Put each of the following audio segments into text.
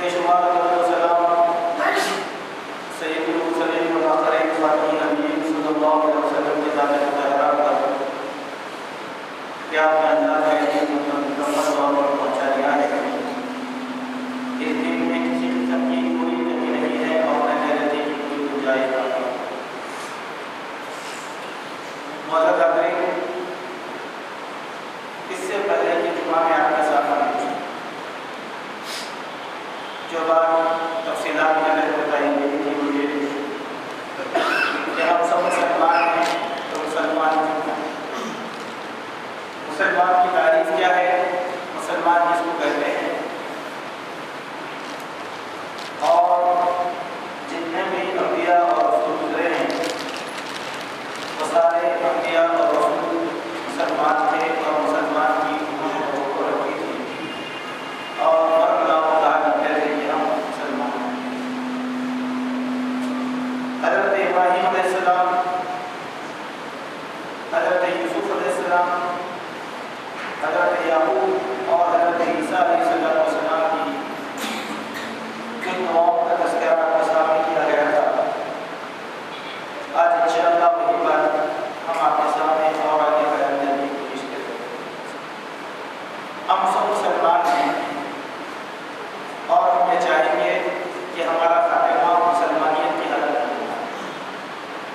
بے شمار سلام سید المرسلین و آخر خاتم النبیین صلی اللہ علیہ وسلم کے ذات مطہرہ پر کیا آپ نے اللہ کا دین مکمل طور پر پہنچا دیا ہے۔ اس دن میں کسی قسم کی کوئی کمی نہیں ہے اور نہ غلطی کی کوئی گنجائش نہیں۔ معزز حاضرین، اس سے پہلے کہ جمعہ میں آپ کے ساتھ جو بات تفصیلات میں نے بتائی گئی تھی وہ یہ کہ ہم سب مسلمان ہیں تو مسلمان کی تعریف کیا ہے، مسلمان کس کو کہتے ہیں، اور جتنے بھی انبیاء اور رسول گزرے ہیں وہ سارے انبیاء اور رسول مسلمان تھے اور مسلمان کی انہوں نے حقوق رکھی تھی اور حضرت ابراہیم علیہ السلام، حضرت یوسف علیہ السلام، حضرت یعقوب اور حضرت عیسیٰ علیہ السلام کی جن دعاؤں کا تذکرہ سامنے کیا گیا تھا، آج انشاءاللہ وہی بات ہم آپ کے سامنے اور آگے بیان کرنے کی کوشش کریں گے۔ ہم سب مسلمان ہیں اور ہمیں چاہیں گے کہ ہمارا خاتمہ مسلمانیت کی حالت میں،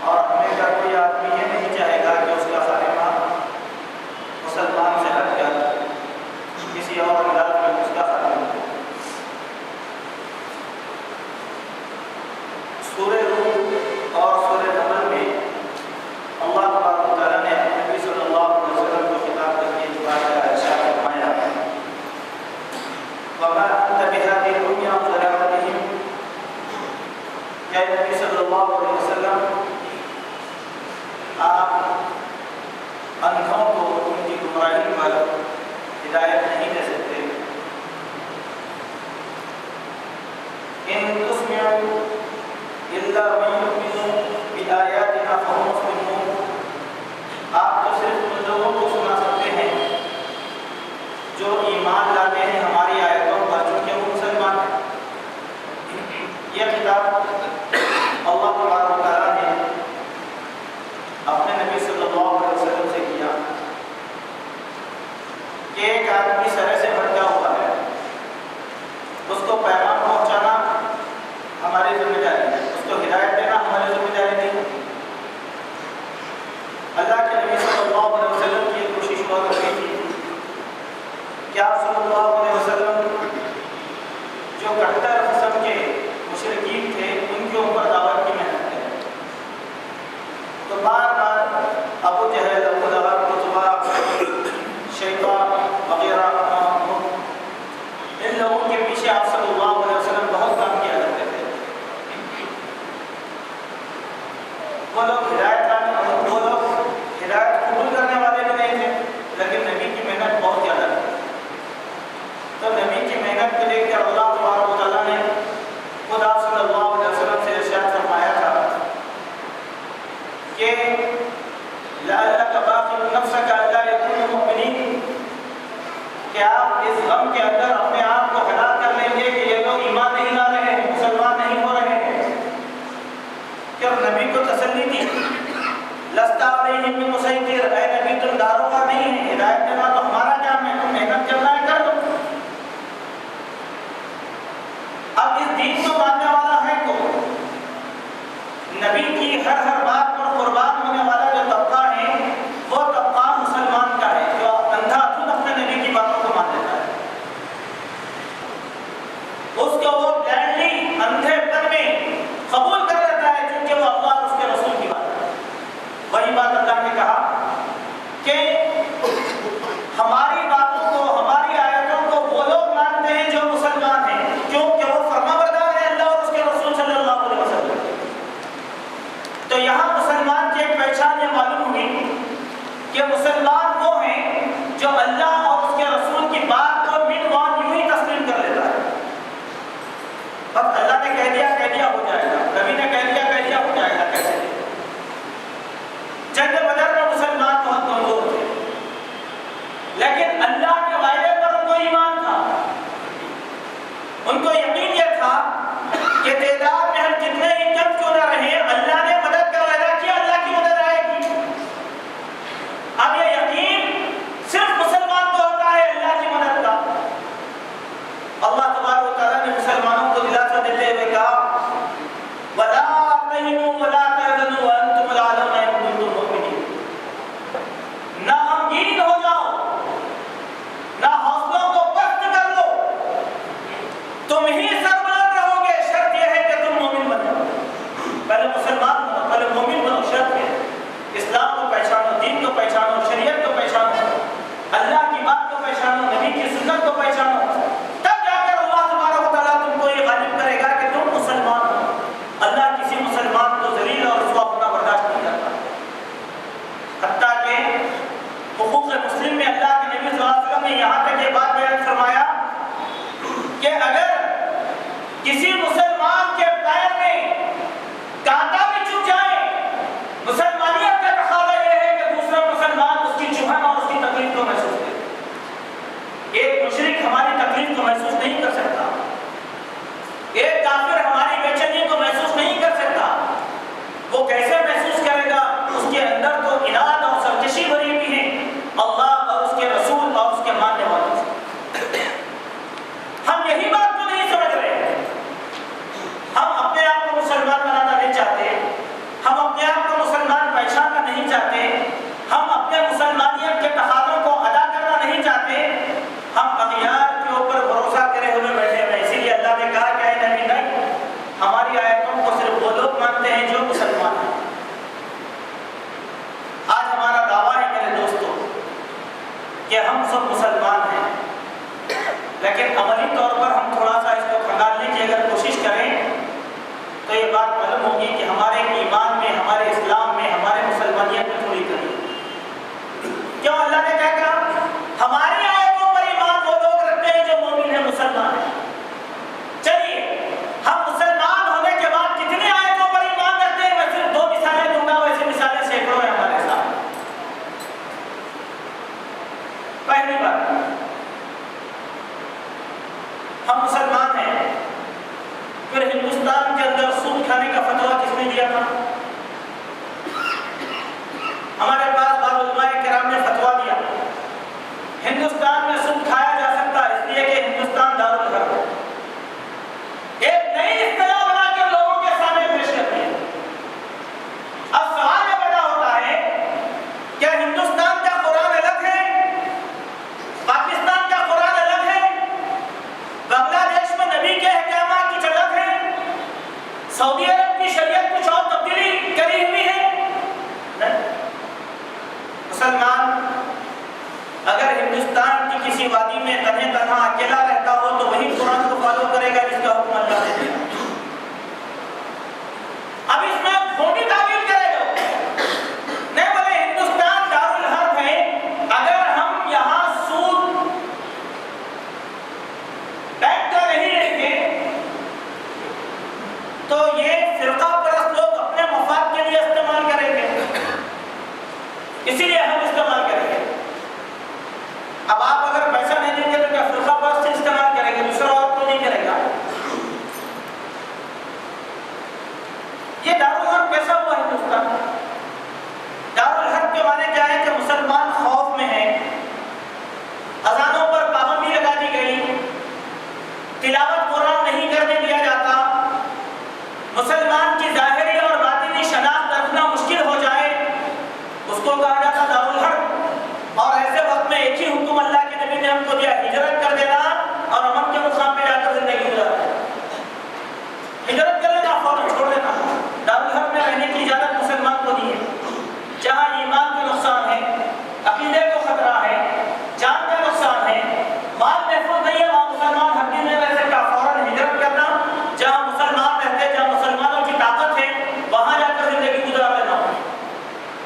اور ہمیں کا کوئی آدمی یہ نہیں چاہے گا کہ اس کا خاتمہ مسلمان سے ہٹ کر کسی اور انداز میں اس کا خاتمہ ہو۔ سورہ روم اور سورہ نمل میں اللہ تبارک و تعالیٰ نے اپنے نبی صلی اللہ علیہ وسلم کو خطاب کر کے اس بات کا ارشاد فرمایا، وَمَا أَنْتَ بِهَادِي الْعُمْيَ عَنْ ضَلَالَتِهِمْ، کہ نبی صلی اللہ علیہ وسلم آپ اندھوں کو ان کی گمراہی پر ہدایت نہیں دے سکتے۔ ان تسمعوا الا من يؤمن بآیاتنا فهم مسلمون، آپ تو صرف ان لوگوں کو سنا سکتے ہیں جو ایمان لاتے ہیں ہماری آیتوں پر، چونکہ وہ مسلمان ہیں۔ یہ خطاب اللہ تبارک و تعالیٰ نے اپنے نبی صلی اللہ علیہ وسلم سے کیا کہ ایک آدمی سرے سے بھٹکا ہوا ہے، اس کو پیغام پہنچانا ہماری ذمہ داری ہے، اس کو ہدایت دینا ہماری ذمہ داری نہیں۔ اللہ کے نبی صلی اللہ علیہ وسلم کی کوشش ہوا کرتی تھی کہ آپ صلی اللہ علیہ وسلم جو کٹر قسم کے مشرکین تھے ان کے اوپر دعوت کی محنت کریں، تو بار بار ابو جہل، ابو لہب، عتبہ، شیبہ وغیرہ ان لوگوں کے پیچھے آپ صلی اللہ علیہ وسلم بہت کام کیا کرتے تھے۔ وہ لوگ ہدایت قبول کرنے والے بھی نہیں تھے، لیکن نبی کی محنت بہت زیادہ تھی۔ تو نبی کی محنت کو دیکھ کر اللہ تبارک و تعالیٰ نے خود آپ صلی اللہ علیہ وسلم سے ارشاد فرمایا تھا کہ لَعَلَّكَ بَاخِعٌ نَفْسَكَ أَلَّا يَكُونُوا مُؤْمِنِينَ، کہ آپ اس غم کے اندر اپنے آپ کو ہلاک کر لیں گے کہ یہ لوگ ایمان نہیں لا رہے ہیں، مسلمان نہیں ہو رہے ہیں۔ کہ نبی کو تسلی دی، لَسْتَ عَلَيْهِم بِمُسَيْطِرٍ، اے نبی تم داروغہ نہیں ہے، ہدایت دینا تو ہمارا کام ہے، تم محنت کرنا ہے کر دو۔ اب اس دین کو ماننے والا ہے کون؟ نبی کی ہر بات پر قربان ہونے والا جو طبقہ ہے وہ طبقہ مسلمان کا ہے، جو اندھا دھند اپنے نبی کی باتوں کو مان لیتا ہے، اس کو وہ بلائنڈلی اندھے پن میں قبول کر لیتا ہے کیونکہ وہ اللہ اور اس کے رسول کی بات ہے۔ وہی بات اللہ نے کہا کہ ہماری باتوں کو، ہماری آیتوں کو وہ لوگ مانتے ہیں جو مسلمان ہیں، کیونکہ وہ فرمانبردار ہے اللہ اور اس کے رسول صلی اللہ علیہ وسلم۔ تو یہاں مسلمان کی ایک پہچان یہ معلوم ہوئی کہ مسلمان وہ ہیں جو اللہ اور اس کے رسول کی بات کو من وان یوں ہی تسلیم کر لیتا ہے۔ بس اللہ نے کہہ دیا ہو جائے گا، نبی نے کہہ دیا ہو جائے گا۔ کیسے؟ جنگ بدر میں مسلمان بہت کمزور تھے، لیکن اللہ کے وعدے پر ان کو ایمان تھا، ان کو یقین تھا کہ تعداد میں ہم جتنے ہی کم کیوں نہ رہے، اللہ نے مدد کا وعدہ کیا، اللہ کی مدد آئے گی۔ اب یہ یقین صرف مسلمان کو ہوتا ہے اللہ کی مدد کا۔ اللہ تبارک و تعالیٰ نے مسلمانوں کو دلاسا دیتے ہوئے کہا وَلَا تَهِنُوا وَلَا تَحْزَنُوا وَأَنْتُمُ الْأَعْلَوْنَ إِن كُنتُم مُّؤْمِنِينَ۔ نہ غمگین ہو جاؤ، نہ حوصلوں کو پست کر لو، تم ہی سربلند رہو گے، شرط یہ ہے کہ تم مومن بن جاؤ۔ پہلے مسلمان بنو، پہلے مومن بنو، شرط ہے اسلام کو پہچانو، دین کو پہچانو، شریعت کو پہچانو، اللہ کی بات کو پہچانو، نبی کی سنت کو پہچانو، تب جا کر اللہ تبارک و تعالیٰ تم کو یہ غالب کرے گا کہ تم مسلمان ہو۔ اللہ کسی مسلمان کو ذلیل اور رسوا ہونا برداشت نہیں کرتا۔ حتیٰ کہ حقوق مسلم میں اللہ کے نبی صلی اللہ علیہ وسلم نے یہاں تک یہ بات بیان فرمایا کہ اگر کسی مسلمان کے پیر میں کانٹا بھی چبھ جائے، مسلمانیت کا تقاضا یہ ہے کہ دوسرا مسلمان اس کی چبھن اور اس کی تکلیف کو محسوس کرے۔ ایک مشرک ہماری تکلیف کو محسوس نہیں کر سکتا، ایک کافر ہماری بے چینی کو محسوس نہیں کر سکتا۔ وہ کیسے محسوس کرے گا؟ اس کے اندر تو اناد اور سرکشی بھری ہوئی ہے اللہ اور اس کے رسول اور اس کے ماننے والوں سے۔ ہم یہی بات کو نہیں سمجھ رہے، ہم اپنے آپ کو مسلمان بنانا نہیں چاہتے، ہم اپنے آپ کو مسلمان پہچاننا نہیں چاہتے، ہم اپنے مسلمانیت کے تقاضوں کو ادا کرنا نہیں چاہتے، ہم اغیار کے اوپر بھروسہ کرے ہوئے بیٹھے ہوئے۔ اسی لیے اللہ نے کہا کہ اے نبی نہیں، ہماری آیتوں کو صرف وہ لوگ مانتے ہیں جو مسلمان ہیں۔ آج ہمارا دعویٰ ہے میرے دوستوں کہ ہم سب مسلمان ہیں، لیکن عملی طور پر ہم تھوڑا سا اس کو کھنگالنے کی اگر کوشش کریں تو یہ بات معلوم ہوگی کہ ہمارے ایمان میں، ہمارے اسلام میں، ہمارے مسلمانیت میں تھوڑی کمی ہے۔ کیوں اللہ نے کیا کہا؟ ہماری آیتوں پر ایمان وہ لوگ رکھتے ہیں جو مومن ہیں، مسلمان ہیں۔ چلیے ہم مسلمان ہونے کے بعد کتنی آیتوں پر ایمان رکھتے ہیں؟ میں صرف 2 مثالیں دوں گا، ویسے مثالیں سینکڑوں ہیں ہمارے ساتھ۔ پہلی بات، ہم مسلمان ہیں، پھر ہندوستان کے اندر سود کھانے کا فتویٰ کس نے دیا تھا؟ ہمارے پاس بعض علماء کرام نے فتویٰ دیا ہندوستان میں سود کھایا جا سکتا ہے، اس لیے کہ ہندوستان دارالحرب ہے۔ ایک نئی اصطلاح بنا کر لوگوں کے سامنے پیش کرتے ہیں۔ اب سوال یہ پیدا ہوتا ہے کیا ہندوستان کا قرآن الگ ہے، پاکستان کا قرآن الگ ہے، بنگلہ دیش میں نبی کے احکامات کچھ الگ ہیں، سعودی عرب کی شریعت کچھ اور تبدیلی کری ہوئی ہے؟ نہیں۔ مسلمان اگر ہندوستان کی کسی وادی میں تنہا اکیلا رہتا ہو تو وہی قرآن کو فالو کرے گا جس کا حکم اللہ نے دیا۔ اب اس میں کھوٹی تعبیر کرے گا، نہیں بولے ہندوستان دارالحرب ہے، اگر ہم یہاں سود بینک کا نہیں لیں گے تو یہ فرقہ پرست لوگ اپنے مفاد کے لیے استعمال کریں گے، اسی لیے ہم استعمال کریں گے۔ اب آپ اگر پیسہ نہیں دیں گے تو کیا فرقہ پرست سے استعمال کریں گے، دوسرا اور کوئی نہیں کرے گا؟ یہ دارالحرب کیسا ہوا ہندوستان؟ دارالحرب کے معنی کیا ہے کہ مسلمان خوف میں ہیں، اذانوں پر پابندی لگا دی گئی، تلاوت قرآن نہیں کرنے دیا جاتا، مسلمان کی ظاہری اور باطنی شناخت رکھنا مشکل ہو جائے، اس کو کہا جاتا دارالحرب۔ اور ایسے وقت میں ایک ہی حکم اللہ کے نبی نے ہم کو دیا، ہجرت کر دینا اور امن کے مقام پہ جا کر زندگی گزارنا۔ ہجرت کر لینا، فوراً چھوڑ دینا۔ دارالحرب میں رہنے کی اجازت مسلمان کو دی ہے۔ جہاں ایمان کا نقصان ہے، عقیدے کو خطرہ ہے، جان کا نقصان ہے، مال محفوظ نہیں ہے، وہاں مسلمان ہر دن میں رہ سکتا، فوراً ہجرت کرنا۔ جہاں مسلمان رہتے، جہاں مسلمانوں کی طاقت ہے، وہاں جا کر زندگی گزار لینا۔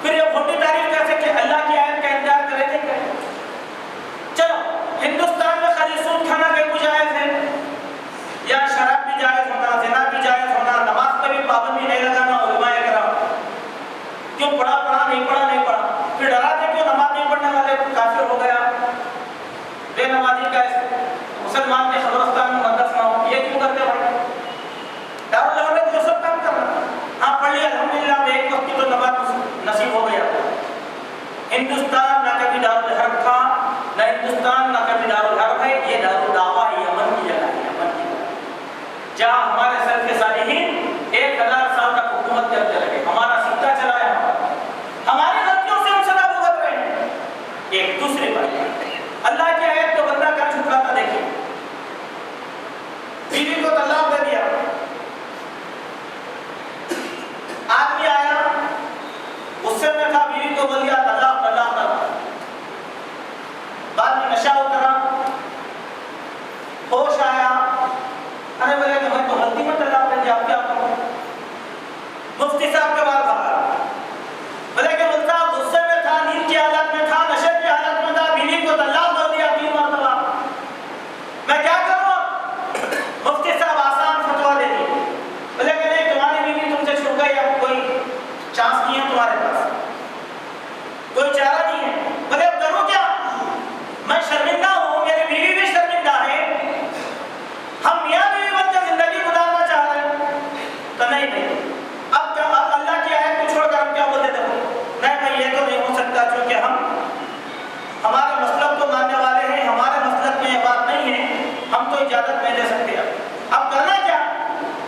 پھر یہ کھوٹی تعریف کیسے کہ اللہ کی آیت کا انکار کرے تھے کہ چلو ہندوستان میں خالی سود کھانا کہیں گجائز ہے، یا شراب بھی جائز ہونا، زنا بھی جائز ہونا، نماز پہ بھی پابندی نہیں لگانا، علماء کرام کیوں پڑھا نہیں پڑھا، پھر ڈراتے کیوں نماز نہیں پڑھنے والے کافر ہو گیا، بے نمازی کا مسلمان کے قبرستان میں مقدس نہ ہو، یہ کیوں کرتے بھائی؟ جہاں ہمارے سلف صالحین 1000 سال تک حکومت کرتے رہے، ہمارا سکہ چلایا، ہماری غلطیوں سے ہم سزا بھگت رہے ہیں ایک دوسرے پر۔ اللہ کی آیت کو بندہ کر چکا تھا، دیکھیے بیوی کو طلاق دے دیا، آدمی آیا غصے میں تھا، بیوی کو بول دیا طلاق طلاق طلاق، بعد میں نشہ اترا، ہوش آیا، ارے بولے کہ میں تو غلطی میں طلاق دے دیا، اب کیا کروں؟ مفتی صاحب کے بعد بھاگا، بولے کہ مفتی صاحب غصے میں تھا، نیند کی حالت میں تھا، نشے کی حالت میں تھا، بیوی کو طلاق دے دیا 3 مرتبہ، میں کیا کروں؟ مفتی صاحب آسان فتویٰ دے دی، بولے کہ نہیں تمہاری بیوی تم سے چھوٹ گئی، اب کوئی چانس نہیں ہے تمہارے پاس، کوئی چارہ نہیں ہے۔ بولے اب کروں کیا؟ میں شرمندہ ہوں، میری بیوی بھی شرمندہ ہے، ہم میاں بیوی بن کے زندگی گزارنا چاہ رہے ہیں، تو نہیں اب کیا اللہ کی آیت کو چھوڑ کر ہم کیا بولتے تھے؟ نہیں بھائی یہ تو نہیں ہو سکتا، چونکہ ہم ہمارے مسلک کو ماننے والے ہیں، ہمارے مسلک میں یہ بات نہیں ہے، ہم تو اجازت نہیں دے سکتے۔ اب کرنا کیا؟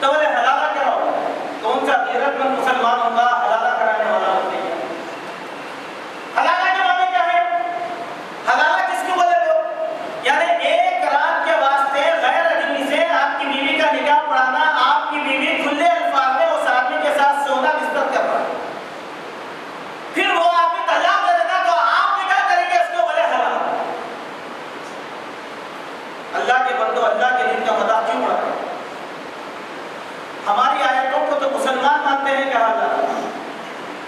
تو بولے حلالہ کراؤ، کون سا غیرت مند مسلمان ہوگا حلالہ کرانے والا ہوتے ہیں؟ حلالہ کے معنی کیا ہے؟ حلالہ کس کو بولے لوگ؟ یعنی ایک رات کے واسطے غیر اجنبی سے آپ کی بیوی کا نکاح پڑھانا، آپ کی بیوی کھلے الفاظ میں اس آدمی کے ساتھ سونا بستر کرنا، پھر وہ آدمی طلاق دے دینا تو آپ نکاح کریں گے، اس کو بولے حلال۔ اللہ کے بندو اللہ کے دین کا مذاق کیوں اڑا رہے ہیں؟ ہماری آیتوں کو تو مسلمان مانتے ہیں کہ حلال،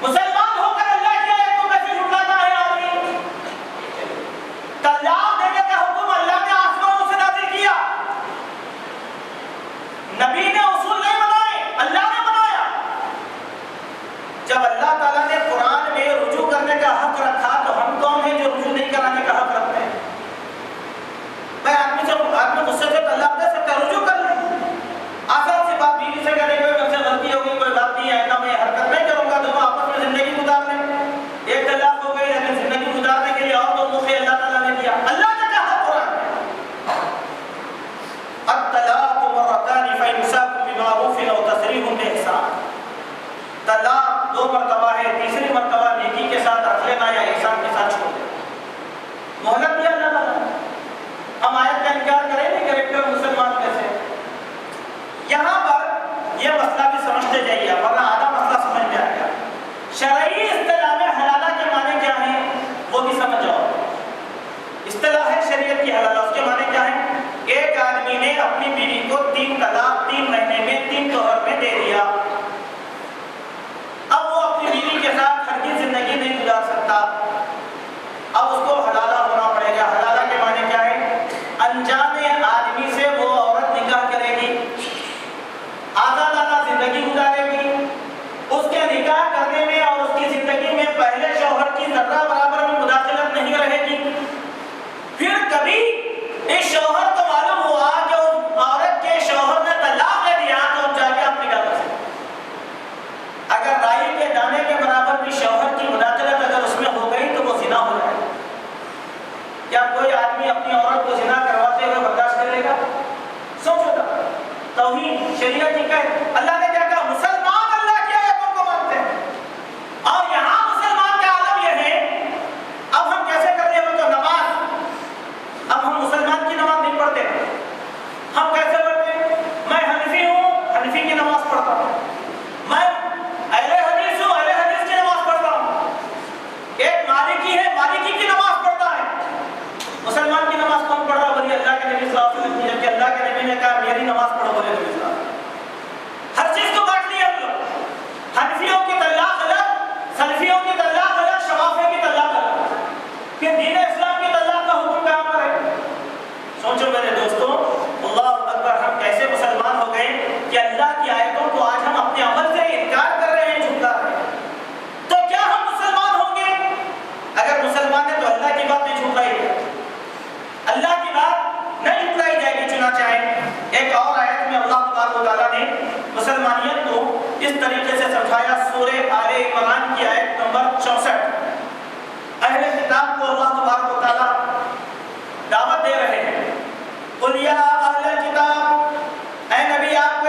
مسلمان ہو کر اللہ کی آیت کو کیسے جھٹلاتا ہے آدمی؟ طلاق دینے کا حکم اللہ نے آسمانوں سے نازل کیا، نبی نے اصول نہیں بنائے، اللہ نے بنایا۔ جب اللہ تعالیٰ نے قرآن میں رجوع کرنے کا حق رکھا تو ہم کون ہیں جو رجوع نہیں کرانے کا حق رکھتے ہیں؟ میں آدمی غصے سے طلاق دے سکتا ہے، رجوع کر لیں، آسان سی بات، بیوی سے کہنے کوئی مجھ سے غلطی ہو گئی، کوئی بات نہیں ہے، نہ میں حرکت نہیں کروں گا، دونوں آپس میں زندگی گزار لیں، ایک طلاق ہو گئی لیکن زندگی گزارنے کے لیے اور دو موقع اللہ تعالیٰ نے دیا، اللہ نے کہا قرآن میں الطلاق مرتان فإمساك بمعروف أو تسريح بإحسان، طلاق 2 مرتبہ ہے، تیسری مرتبہ نیکی کے ساتھ رکھ لینا یا احسان کے ساتھ چھوڑ دینا، مہلت دیا اللہ تعالیٰ۔ ہم آیت کا انکار کریں نہیں کریکٹر مسلمان کیسے؟ یہاں پر یہ مسئلہ بھی سمجھتے جائیے ورنہ آدھا مسئلہ سمجھ میں آئے گا۔ شرعی اصطلاح میں حلالہ کے معنی کیا ہیں وہ بھی سمجھ جاؤ، اصطلاح ہے شریعت کی حلالہ، اس کے معنی کیا ہے؟ ایک آدمی نے اپنی بیوی کو 3 طلاق 3 مہینے میں 3 طہر میں دے دیا، اب وہ اپنی بیوی کے ساتھ ہرگز زندگی نہیں گزار سکتا، اب اس کو حلالہ ہونا پڑے گا۔ حلالہ کے معنی کیا ہے؟ انجانے آدمی سے وہ عورت نکاح کرے گی، آزادانہ زندگی گزارے گی، اس کے نکاح کرنے میں اور اس کی زندگی میں پہلے شوہر کی ذرہ برابر بھی مداخلت نہیں رہے گی، پھر کبھی اس شوہر کو معلوم ہوا کہ اس عورت کے شوہر نے طلاق دے دیا تو جا کے آپ نکاح کر سکتے۔ اگر رائی کے دانے کے برابر بھی شوہر کی مداخلت اگر اس میں ہو گئی تو وہ زنا ہو جائے گا۔ کیا کوئی آدمی اپنی عورت کو زنا کرواتے ہوئے برداشت کرے گا؟ سوچو گا، توحید شریعت کی کہ اللہ نے کیا کہا؟ مسلمان اللہ کی آیتوں کو مانتے ہیں، اور یہاں مسلمان کا عالم یہ ہے، اب ہم کیسے کر رہے ہیں؟ تو نماز، اب ہم مسلمان کی نماز نہیں پڑھتے، ہم کیسے پڑھتے ہیں؟ میں حنفی ہوں، حنفی کی نماز پڑھتا ہوں، میں اہل حدیث ہوں، اہل حدیث کی نماز پڑھتا ہوں، ایک مالکی ہے، مالکی کی نماز پڑھتا ہے۔ مسلمان کی نماز کون پڑھ رہا؟ بولیے اللہ کے نبی صلی اللہ علیہ وسلم، جبکہ اللہ کے نبی نے کہا میری نماز پڑھو، بولے نبی صلی اللہ علیہ وسلم۔ ہر چیز کو بانٹ لیا ہم لوگ، حنفیوں کی طلاق الگ، سلفیوں کی طلاق الگ، شوافیوں کی طلاق الگ، پھر دین اسلام کی طلاق کا حکم کہاں پر ہے؟ سوچو میرے دوستوں، اللہ اکبر، ہم کیسے مسلمان ہو گئے کہ اللہ کی آیتوں کو آج ہم اپنے عمل سے انکار کر رہے ہیں، جھٹلا رہے ہیں۔ تو کیا ہم مسلمان ہوں گے؟ اگر مسلمان ہیں تو اللہ کی بات نہیں جھٹلائی جائے گی، اللہ کی بات نہیں جھٹلائی جائے گی۔ چنانچہ ایک اور آیت میں اللہ تبارک و تعالیٰ نے مسلمانیت کو اس طریقے سے سمجھایا، سورہ آل عمران کی آیت نمبر 64۔ اہل کتاب کو اللہ تبارک و تعالیٰ دعوت دے رہے ہیں، قُلْ يَا أَهْلَ الْكِتَابِ، اے نبی آپ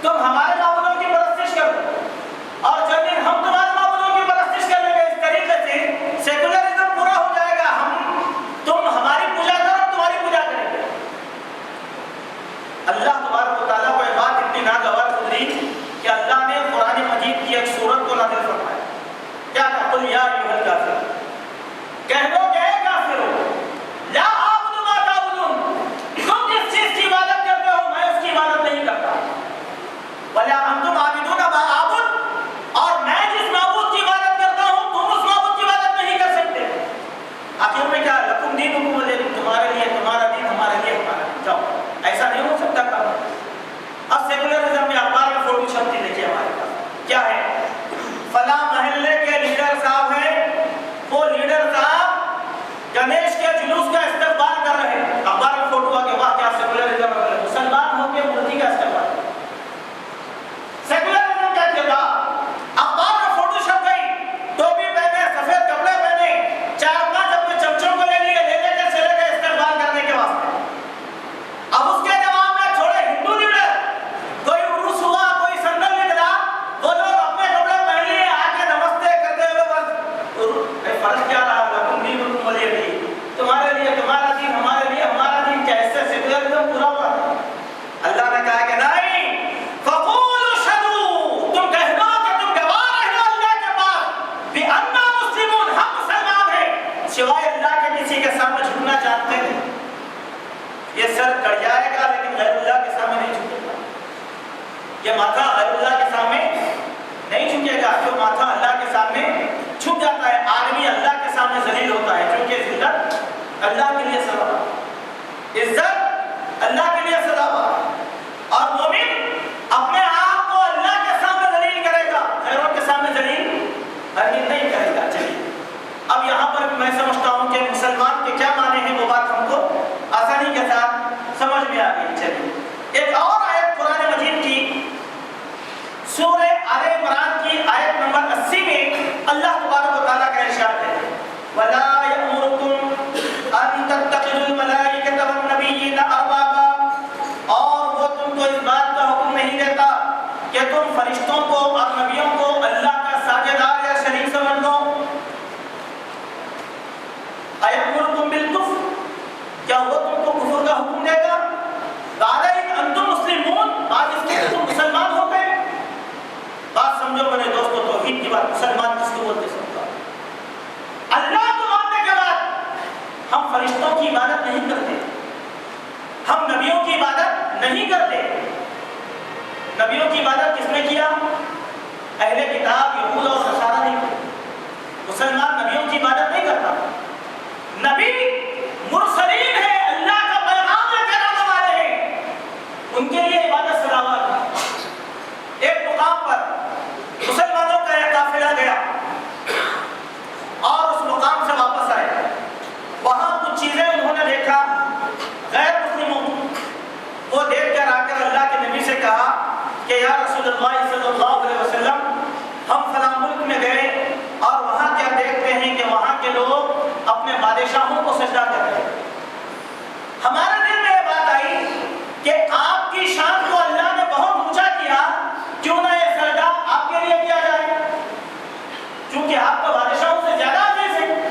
تم ہمارے معبودوں کی پرستش کرو اور جب دن ہم تمہارے معبودوں کی پرستش کریں گے، اس طریقے سے سیکولرزم پورا ہو جائے گا، تم ہماری پوجا کرو، تمہاری پوجا کریں گے۔ اللہ تبارک و تعالیٰ کو یہ بات اتنی ناگوار گزری کہ اللہ نے قرآن مجید کی ایک سورت کو نازل فرمایا، کیا کہا؟ قل یا ایھا الکافرون، کہہ دو کہ اے کافرو، لا اعبد ما تعبدون، تم جس چیز کی عبادت کرتے ہو میں اس کی عبادت نہیں کرتا، ولا انتم عابدون ما اعبد، اور میں جس معبود کی عبادت کرتا ہوں تم اس معبود کی عبادت نہیں کر سکتے۔ آخر میں کیا؟ لکم دینکم ولی دین، تمہارے لیے تمہارا دین، ہمارے لیے ہمارا دین، جاؤ۔ ایسا نہیں ہو سکتا کام۔ اب سیکولرزم میں اخبار میں فوٹو چھپتی دیکھیے ہمارے پاس کیا ہے، فلاں محلے کے لیڈر صاحب ہیں، وہ لیڈر صاحب گنیش کے جلوس کا استقبال کر رہے ہیں، اخبار میں فوٹو آ کے واہ کیا سیکولرزم ہے، مسلمان ہو کے مورتی کا استقبال، سیکولرزم کا کردار۔ اخبار میں فوٹو چھپ گئی، ٹوپی پہنے، سفید کپڑے پہنے، 4-5 اپنے چمچوں کو لے لیے، لے کر چلے گئے استقبال کرنے کے واسطے۔ اب اس کے جواب میں تھوڑے ہندو لیڈر، کوئی عرس ہوا، کوئی سندل نکلا، وہ لوگ اپنے کپڑے پہن لیے، آ کے نمستے کرتے ہوئے بس فرض کیا رہا، لکم دینکم ولی دین، تمہارے لیے تمہارا دین، ہمارے لیے ہمارا دین، کیا اس سے سیکولرزم پورا ہوا؟ اللہ نے کہا کہ نہیں، فقولوا اشہدوا، تم کہہ دو کہ تم گواہ رہو اللہ کے پاس بأننا مسلمون، ہم مسلمان ہیں، سوائے اللہ کے کسی کے سامنے جھکنا چاہتے ہیں۔ یہ سر کڑ جائے گا لیکن غیر اللہ کے سامنے نہیں جھکے گا، یہ ماتھا غیر اللہ کے سامنے نہیں جھکے گا۔ جو ماتھا اللہ کے سامنے جھک جاتا ہے، آدمی اللہ کے سامنے ذلیل ہوتا ہے، کیونکہ ذلت اللہ کے لیے سزا، عزت اللہ کے لیے سزا، اور مومن اپنے آپ کو اللہ کے سامنے ذلیل کرے گا، غیروں کے سامنے ذلیل ہرگز نہیں کرے گا۔ چلیے اب یہاں پر میں سمجھتا ہوں کہ مسلمان کے کیا معنی ہیں، وہ بات ہم کو آسانی کے ساتھ سمجھ میں آ گئی۔ چلیے ایک اور آیت قرآن مجید کی سورہ آل عمران کی آیت نمبر 80 میں اللہ تبارک و تعالیٰ کا ارشاد ہے، وَلَا يَأْمُرُكُمْ أَن تَتَّخِذُوا الْمَلَائِكَةَ وَالنَّبِيِّينَ أَرْبَابًا، اور وہ تم کو اس بات کا حکم نہیں دیتا کہ تم فرشتوں کو اور نبیوں کو اللہ کا ساجدار یا شریک سمجھ لو۔ أَيَأْمُرُكُمْ بِالْكُفْرِ، کیا وہ تم کو کفر کا حکم دے گا؟ بعد اذ انتم مسلمون، بعد اس کے تم مسلمان ہو گئے۔ بات سمجھو میرے دوستو، توحید کی بات، مسلمان کس کو بولتے سمجھو؟ اللہ کو ماننے کے بعد ہم فرشتوں کی عبادت نہیں کرتے، ہم نبیوں کی عبادت نہیں کرتے۔ نبیوں کی عبادت کس نے کیا؟ اہل کتاب یہود اور نصارہ نے کی۔ مسلمان نبیوں کی عبادت نہیں کرتا۔ نبی مرسلین ہے، اللہ کا پیغام لے کر آنے والے ہیں، ان کے لیے عبادت سلاوات ہے۔ ایک مقام پر مسلمانوں کا ایک قافلہ گیا اور اس مقام سے واپس آئے، وہاں کچھ چیزیں انہوں نے دیکھا غیر مسلموں، وہ دیکھ کر آ کر اللہ کے نبی سے کہا کہ یا رسول اللہ صلی اللہ علیہ وسلم، ہم فلاں ملک میں گئے اور وہاں کیا دیکھتے ہیں کہ وہاں کے لوگ اپنے بادشاہوں کو سجدہ کر رہے ہیں۔ ہمارے دل میں یہ بات آئی کہ آپ کی شان کو اللہ نے بہت اونچا کیا، کیوں نہ یہ سجدہ آپ کے لیے کیا جائے، چونکہ آپ کا بادشاہوں سے زیادہ عزیز ہے۔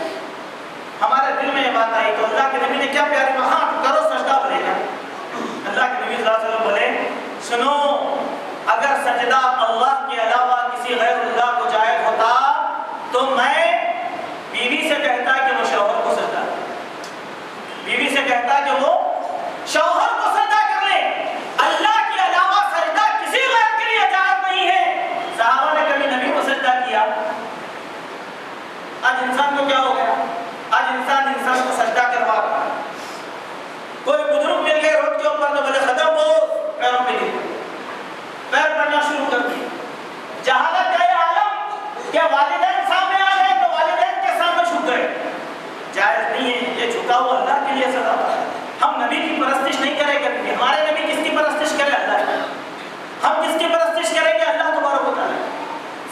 ہمارے دل میں یہ بات آئی تو اللہ کے نبی نے کیا پیاری وہاں کرو سجدہ بولے گا۔ اللہ کے نبی صلی اللہ علیہ وسلم بولے سنو، اگر سجدہ اللہ کے علاوہ کسی غیر اللہ کو جائز ہوتا تو میں بیوی سے کہتا کہ وہ شوہر کو سجدہ، بیوی سے کہتا کہ وہ شوہر کو سجدہ کر لے۔ اللہ کے علاوہ سجدہ کسی غیر کے لیے جائز نہیں ہے۔ صحابہ نے کبھی نبی کو سجدہ کیا؟ آج انسان کو کیا ہو گیا؟ آج انسان کو سجدہ کروا رہا ہے۔ کوئی بزرگ مل گئے روڈ کے اوپر تو بولے ختم ہو، پیروں پہ گر پیر پڑنا شروع کر دیے۔ جہالت کا یہ عالم کہ والدین سامنے آ گئے تو والدین کے سامنے جھک گئے، جائز نہیں ہے۔ یہ جھکا ہوا اللہ کے لیے سزا ہے۔ ہم نبی کی پرستش نہیں کریں گے، ہمارے نبی کس کی پرستش کرے؟ اللہ کی۔ ہم کس کی پرستش کریں گے؟ اللہ تبارک و تعالیٰ۔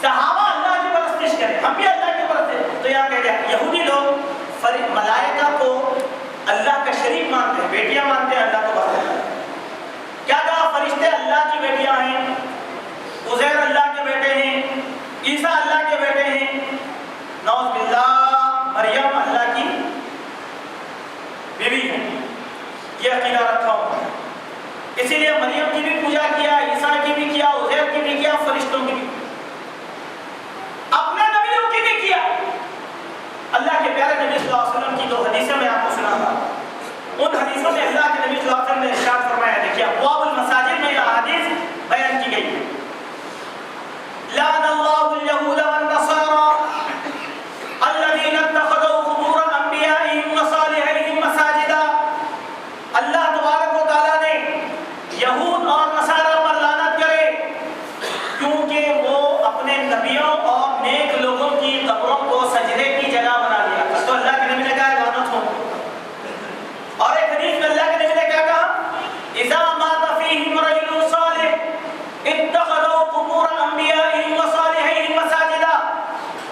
صحابہ اللہ کی پرستش کریں، ہم بھی اللہ کی پرستش۔ تو یہاں کہتے ہیں یہودی لوگ ملائکہ کو اللہ کا شریک مانتے ہیں، بیٹیاں مانتے ہیں اللہ تبارک و تعالیٰ۔ کیا کہا؟ فرشتے اللہ کی بیٹیاں ہیں، اسی لیے مریم کی بھی پوجا کیا، عیسیٰ کی بھی کیا، عزیر کی بھی کیا، فرشتوں کی بھی، اپنے نبیوں کی بھی کیا۔ اللہ کے پیارے نبی صلی اللہ علیہ وسلم کی دو حدیثیں میں آپ کو سناتا ہوں۔ ان حدیثوں میں اللہ کے نبی صلی اللہ علیہ وسلم نے ارشاد فرمایا، دیکھیے ابواب المساجد میں یہ احادیث بیان کی گئی ہے۔ لعن اللہ اليہود والنصارى الذین اتخذوا قبور انبیائهم وصالحیہم مساجدا۔ اللہ تبارک و تعالیٰ نے یہود اور نصارہ پر لعنت کرے کیونکہ وہ اپنے نبیوں اور نیک لوگوں کی قبروں کو سجدے کی جگہ بنا لیا تھا۔ تو اللہ کے نبی نے کہا لعنت ہو۔ اور ایک حدیث میں اللہ کے نبی نے کیا کہا؟ اذا مات فیہم رجل صالح اتخذوا قبور انبیائہم وصالحیہم مساجدا۔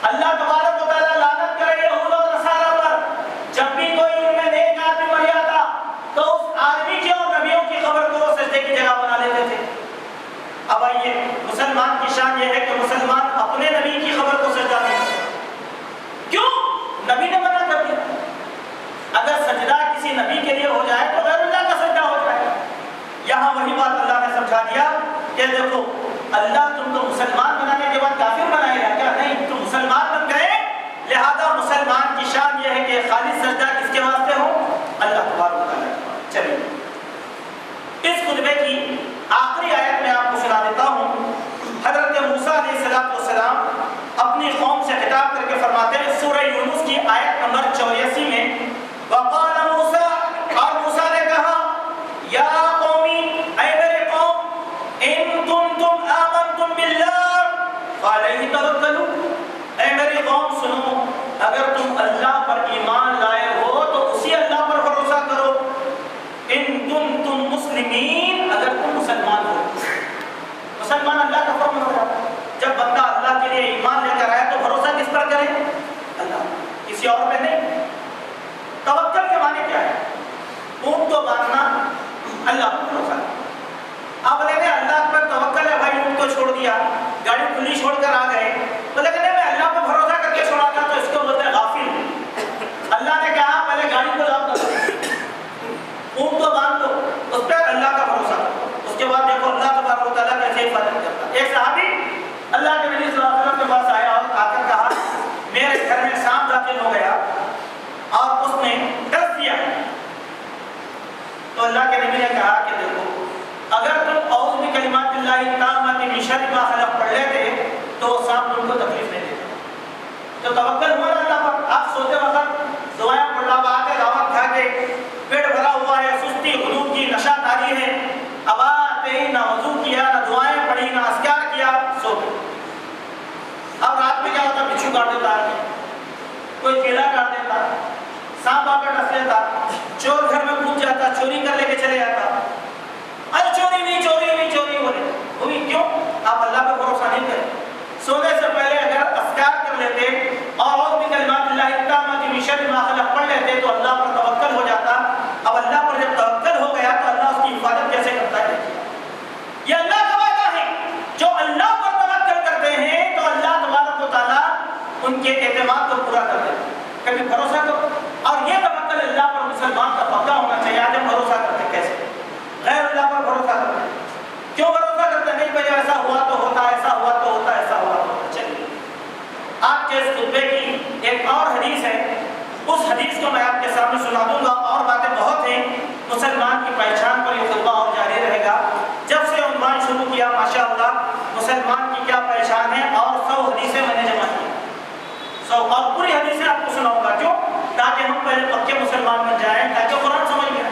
اللہ تبارک و تعالیٰ لعنت کرے یہود اور نصارہ پر، جب بھی کوئی ان میں نیک آدمی مر جاتا تو اس آدمی کی اور نبیوں کی قبر کو سجدے کی جگہ بنا لیتے تھے۔ اب آئیے، مسلمان کی شان یہ ہے کہ مسلمان اپنے نبی کی قبر کو سجدہ نہیں کرتے۔ کیوں؟ نبی نے منع کر دیا۔ اگر سجدہ کسی نبی کے لیے ہو جائے تو غیر اللہ کا سجدہ ہو جائے۔ یہاں وہی بات اللہ نے سمجھا دیا کہ دیکھو اللہ تم کو مسلمان بنانے کے بعد کافر بنائے گا کیا؟ نہیں، تم مسلمان بن گئے، لہذا مسلمان کی شان یہ ہے کہ خالص سجدہ کس کے واسطے ہو؟ اللہ تبارک و تعالیٰ کے۔ چلیے اس خطبے کی آخری آیت میں آپ کو سنا دیتا ہوں۔ حضرت موسیٰ علیہ السلام اپنی قوم سے خطاب کر کے فرماتے ہیں سورہ یونس کی آیت نمبر 84 میں، وقال موسیٰ، اور موسیٰ نے کہا، یا قومی، اے میرے قوم، ان کنتم آمنتم باللہ فعلیہ توکلوا، اے میری قوم سنو، اگر تم اللہ پر ایمان لائے ہو تو اسی اللہ پر بھروسہ کرو۔ ان کنتم مسلمین، اگر تم مسلمان ہو۔ مسلمان اللہ کا فرمان ہو جاتا ہے۔ جب بندہ اللہ کے لیے ایمان لے کر آئے تو بھروسہ کس پر کرے؟ اللہ، کسی اور پہ نہیں۔ توکل کے معنی کیا ہے؟ اونٹ کو باندھنا، اللہ پر بھروسہ۔ آپ بولے گے اللہ پر توکل ہے بھائی، اونٹ کو چھوڑ دیا، گاڑی کھلی چھوڑ کر آ گئے، بولے کہ میں اللہ پر بھروسہ کر کے چھوڑا تھا، تو اس کو بولتے ہیں غافل۔ اللہ نے کہا پہلے گاڑی کو لاؤ، اونٹ کو باندھ دو، اس پر اللہ کا بھروسہ کرو، اس کے بعد دیکھو اللہ تبارک و تعالیٰ کیسے حفاظت کرتا ہے۔ ایک صحابی اللہ کے نبی صلی اللہ علیہ وسلم کے پاس آیا اور آ کر کہا میرے گھر میں سانپ داخل ہو گیا اور اس نے ڈس دیا۔ تو اللہ کے نبی نے کہا کہ دیکھو اگر تم اعوذ بکلمات اللہ التامۃ من شر ما خلق پڑھ لیتے تو وہ سانپ تم کو تکلیف نہیں دیتا۔ تو توکل ہوا اللہ پر۔ آپ سوتے وقت دعائیں پڑھ رہا، آ کے دعوت کھا کے پیٹ بھرا ہوا ہے، سستی غلوب کی نشہ تاری ہے، اب آتے ہی نہ وضو کیا، نہ دعائیں پڑھی، نہ اذکار کیا، سو گئے۔ اب رات میں کیا ہوتا؟ بچھو کاٹ دیتا ہے، کوئی کیڑا کاٹ دیتا، سانپ آ کر ڈس لیتا، چور گھر میں گھس جاتا، چوری کر لے کے چلے جاتا، ارے چوری ہوئی چوری ہوئی چوری ہوئی، کیوں؟ آپ اللہ پہ بھروسہ نہیں کریں۔ سونے سے پہلے اگر اذکار کر لیتے اور اعوذ بکلمات اللہ التامۃ من شر ما خلق پڑھ لیتے تو اللہ پر توکل ہو جاتا۔ اب اللہ پر جب توکل ہو گیا تو اللہ اس کی حفاظت کیسے کرتا ہے؟ یہ اللہ کا وعدہ ہے، جو اللہ پر توکل کرتے ہیں تو اللہ تبارک و تعالیٰ ان کے اعتماد کو پورا کر دیتا ہے۔ کبھی بھروسہ کرو، اور یہ توکل اللہ پر مسلمان کا پکا ہونا چاہیے۔ آج ہم بھروسہ کرتے کیسے؟ غیر اللہ پر بھروسہ کرتے ہیں۔ کیوں بھروسہ کرتے نہیں بھائی ایسا ہوا تو ہوتا، ایسا ہوا تو ہوتا، ایسا ہوا تو ہوتا۔ چلیے آپ کے اس خطبے کی ایک اور حدیث ہے، اس حدیث کو میں آپ کے سامنے سنا دوں گا، اور باتیں بہت ہیں۔ مسلمان کی پہچان پر یہ خطبہ اور جاری رہے گا۔ جب سے عنوان شروع کیا ماشاءاللہ مسلمان کی کیا پہچان ہے، اور 100 حدیثیں میں نے جمع کی، 100، اور پوری حدیثیں آپ کو سناؤں گا، کیوں؟ تاکہ ہم پہلے پکے مسلمان بن جائیں، تاکہ قرآن سمجھ گئے۔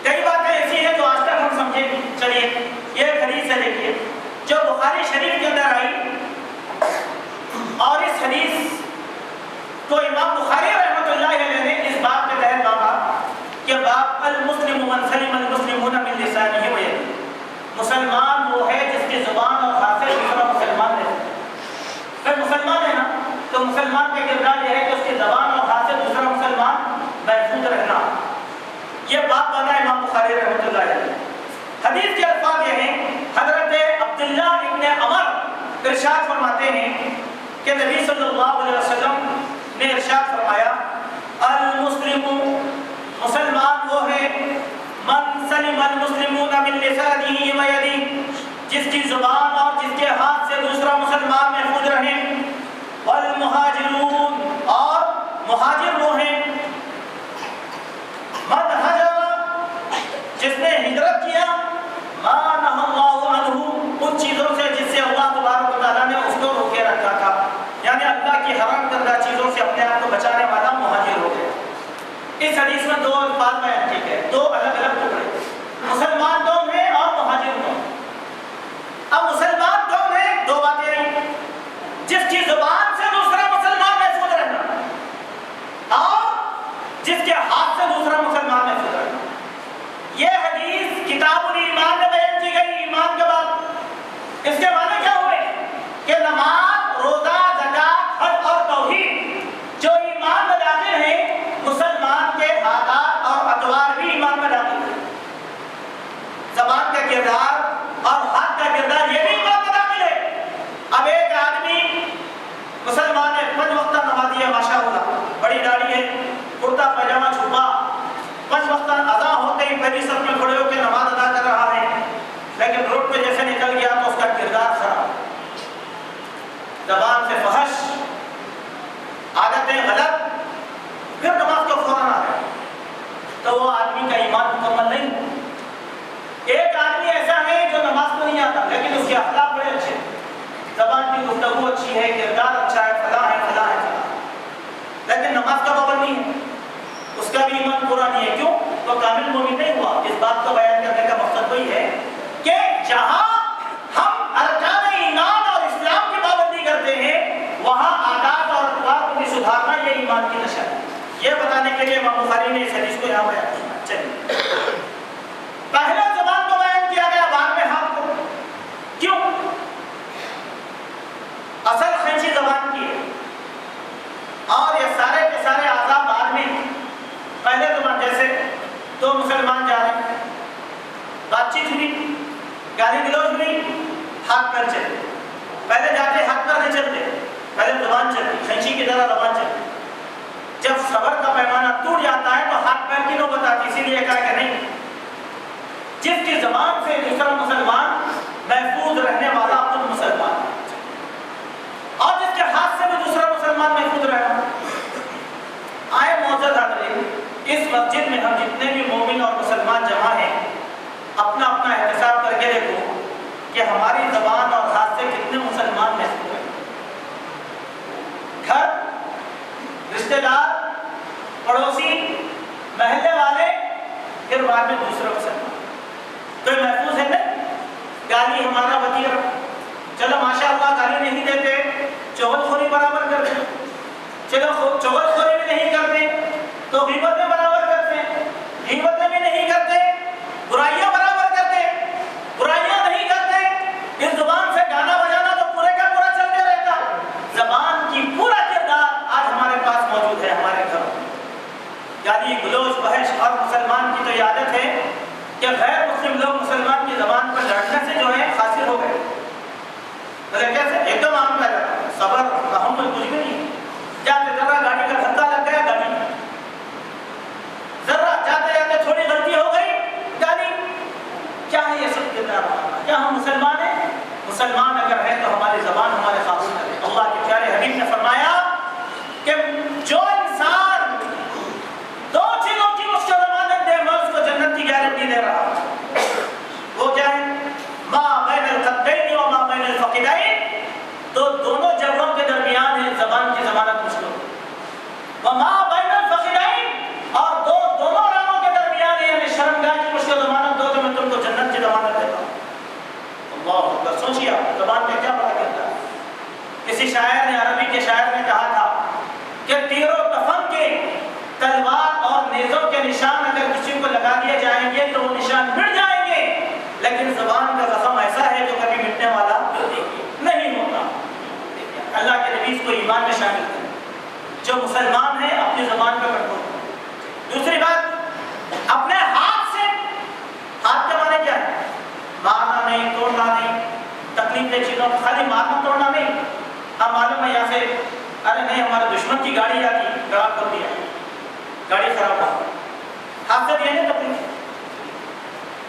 کئی باتیں ایسی ہیں جو آج تک ہم سمجھے نہیں۔ چلیے یہ ایک حدیث ہے، دیکھیے جو بخاری شریف کے اندر آئی، اور اس حدیث کو امام بخاری رحمۃ اللہ علیہ نے اس بات کے تحت کہا کہ باب المسلم من سلم المسلمون من لسانہ و یدہ، مسلمان وہ ہے جس کی زبان اور ہاتھ سے دوسرا مسلمان ہے۔ اگر مسلمان ہے نا تو مسلمان کا کردار یہ ہے کہ اس کی زبان اور ہاتھ سے دوسرا مسلمان محفوظ رہنا۔ یہ بات بنا امام بخاری رحمۃ اللہ علیہ۔ حدیث کے الفاظ یہ ہیں، حضرت عبداللہ ابن عمر ارشاد فرماتے ہیں کہ نبی صلی اللہ علیہ وسلم نے ارشاد فرمایا، المسلم، مسلمان وہ ہے، من سلم المسلمون من لسانه و یدیہ، جس کی زبان اور جس کے ہاتھ سے دوسرا مسلمان محفوظ رہے. والمہاجرون، اور مہاجر وہ ہیں. من ہجر، جس نے ہجرت کیا. ما نہى اللہ عنہ، ان چیزوں سے جس سے اللہ تبارک و تعالیٰ نے اس کو روکے رکھا تھا، یعنی اللہ کی حرام کردہ چیزوں سے اپنے آپ کو بچانے والا مہاجر ہو گیا. اس حدیث میں دو الفاظ بیان کیے گئے، دو الگ الگ ٹکڑے. مسلمان کون ہے اور مہاجر کون. اب مسلمان کون ہے؟ دو باتیں ہیں، جس کی زبان سے دوسرا مسلمان محفوظ رہنا اور جس کے ہاتھ سے دوسرا مسلمان محفوظ رہنا. یہ حدیث کتاب الایمان میں بیان کی گئی. ایمان کے بعد اس کے معنی کیا ہوئے کہ نماز، روزہ، زکات، حج اور توحید جو ایمان میں داخل ہیں، مسلمان کے عادات اور اطوار بھی ایمان میں داخل ہیں. زبان کا کردار اور ہاتھ کا کردار یہ بھی ایمان میں داخل ہے. اب ایک آدمی مسلمان ہے، 5 وقت نمازی ہے، ماشاء اللہ، بڑی داڑھی ہے، کرتا پاجامہ چھپا، 5 وقت اذان ہوتے ہی پہلی صف میں کھڑے ہو کے نماز ادا کر رہا ہے، لیکن روڈ پہ جیسے نکل گیا تو اس کا کردار خراب، زبان سے فحش، عادتیں غلط، پھر نماز کو فوراً آ گیا، تو وہ آدمی کا ایمان مکمل نہیں. ایک آدمی ایسا ہے جو نماز کو نہیں آتا لیکن اس کے اخلاق بڑے اچھے، زبان کی گفتگو اچھی ہے، کردار اچھا ہے، فلاں ہے فلاں ہے فلاں، لیکن نماز کا پابند نہیں ہے، اس کا بھی ایمان پورا نہیں ہے. کیوں؟ تو کامل مومن نہیں ہوا. اس بات کو بیان کرنے کا مقصد وہی ہے کہ جہاں ہم ارکان ایمان اور اسلام کی پابندی کرتے ہیں، وہاں عادات اور اخلاق کو بھی سدھارنا یہ ایمان کی نشان ہے. یہ بتانے کے لیے امام بخاری نے اس حدیث کو یہاں بیان کیا. چلیے، پہلے زبان کو بیان کیا گیا، بعد میں ہاتھ کو. کیوں؟ اصل خینچی زبان کی ہے اور یہ سارے کے سارے اعضاء بعد میں. پہلے زبان، جیسے دو مسلمان جا رہے ہیں، بات چیت ہوئی، گالی گلوچ ہوئی، ہاتھ پیر چلے. پہلے جاتے ہاتھ پیر نہیں چلتے، پہلے زبان چلتی، خینچی کی طرح زبان چلتی. جب صبر کا پیمانہ ٹوٹ جاتا ہے تو ہاتھ پیر کی نوبت آتی. اسی لیے کہا کہ نہیں، جس کی زبان سے دوسرا مسلمان محفوظ رہنے والا خود مسلمان ہے، اور جس کے ہاتھ سے بھی دوسرا مسلمان محفوظ رہنا. آئے معزز حاضرین، اس مسجد میں ہم جتنے بھی مومن اور مسلمان جمع ہیں، اپنا اپنا احتساب کر کے دیکھو کہ ہماری زبان اور ہاتھ سے کتنے مسلمان محفوظ ہیں. گھر، رشتہ دار، پڑوسی، محلے والے، پھر بعد میں دوسرے مسلمان، کوئی محفوظ ہے نہیں. گالی ہمارا وطیرہ، چلو ماشاء اللہ گالی نہیں دیتے، چغل خوری برابر کرتے، چلو چغل خوری بھی نہیں کرتے تو غیبتیں برابر کرتے، غیبتیں بھی نہیں کرتے، برائیاں برابر کرتے، برائیاں نہیں کرتے. اس زبان سے گانا بجانا تو پورے کا پورا چلتے رہتا. زبان کی پورا کردار آج ہمارے پاس موجود ہے ہمارے گھروں میں. گالی گلوچ، بحث، اور مسلمان کی تو یہ عادت ہے کہ غیر مسلم لوگ مسلمان کی زبان پر لڑنے سے جو ہے حاصل ہو گئے. کیسے؟ ایک دم عام پہ جاتا، صبر تحمل کچھ بھی نہیں. جاتے ذرا گاڑی کا دھکا لگ گیا، گاڑی، ذرا جاتے جاتے تھوڑی غلطی ہو گئی، گاڑی. کیا ہے یہ سب کردار؟ کیا ہم مسلمان ہیں؟ مسلمان اگر ہیں تو ہماری زبان ہمارے قابو میں ہے. اللہ کے پیارے حبیب نے فرمایا کہ جو انسان 2 چیزوں کی اس کو ضمانت دے، میں اس کو جنت کی گارنٹی دے رہا ہوں. وہ کیا ہے؟ ما بین الخدین و ما بین الفخذین، تو دونوں جبڑوں کے درمیان ہے زبان کی ضمانت مشکل. وما بین الفخذین، اور دونوں رانوں کے درمیان ہے، یعنی شرمگاہ کی مشکل ضمانت دو تو میں تم کو جنت کی ضمانت دیتا ہوں. اللہ اکبر. سوچیے آپ زبان کا کیا پتہ کرتا ہے. کسی شاعر نے، عربی کے شاعر نے کہا تھا کہ تیر و کفن کے، تلوار اور نیزوں کے نشان اگر کسی کو لگا دیے جائیں گے تو وہ نشان مٹ جائیں گے، لیکن زبان کا زخم ایسا ہے جو کبھی مٹنے والا نہیں ہوتا. اللہ کے نبی اس کو ایمان میں شامل کریں. جو مسلمان ہے اپنی زبان کا کنٹرول. دوسری بات، اپنے ہاتھ سے، ہاتھ کا معنی کیا ہے؟ مارنا نہیں، توڑنا نہیں، تکلیف دہ چیزوں کو خالی مارنا توڑنا نہیں. اب معلوم ہے یہاں سے، ارے نہیں ہمارے دشمن کی گاڑی آتی، خراب کر دیا، گاڑی خراب ہو، ہاتھ سے بھی ہے نا تکلیف.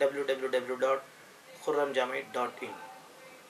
www.khurramjami.in।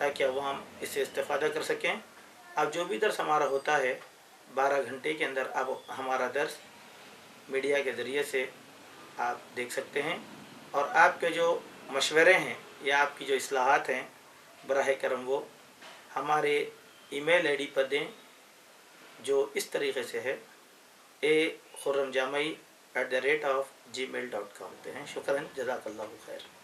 تاکہ عوام اس سے استفادہ کر سکیں. اب جو بھی درس ہمارا ہوتا ہے 12 گھنٹے کے اندر اب ہمارا درس میڈیا کے ذریعے سے آپ دیکھ سکتے ہیں. اور آپ کے جو مشورے ہیں یا آپ کی جو اصلاحات ہیں براہ کرم وہ ہمارے ای میل آئی ڈی پر دیں جو اس طریقے سے ہے خرمجامعی@gmail.com. شکراً، جزاک اللہ خیر.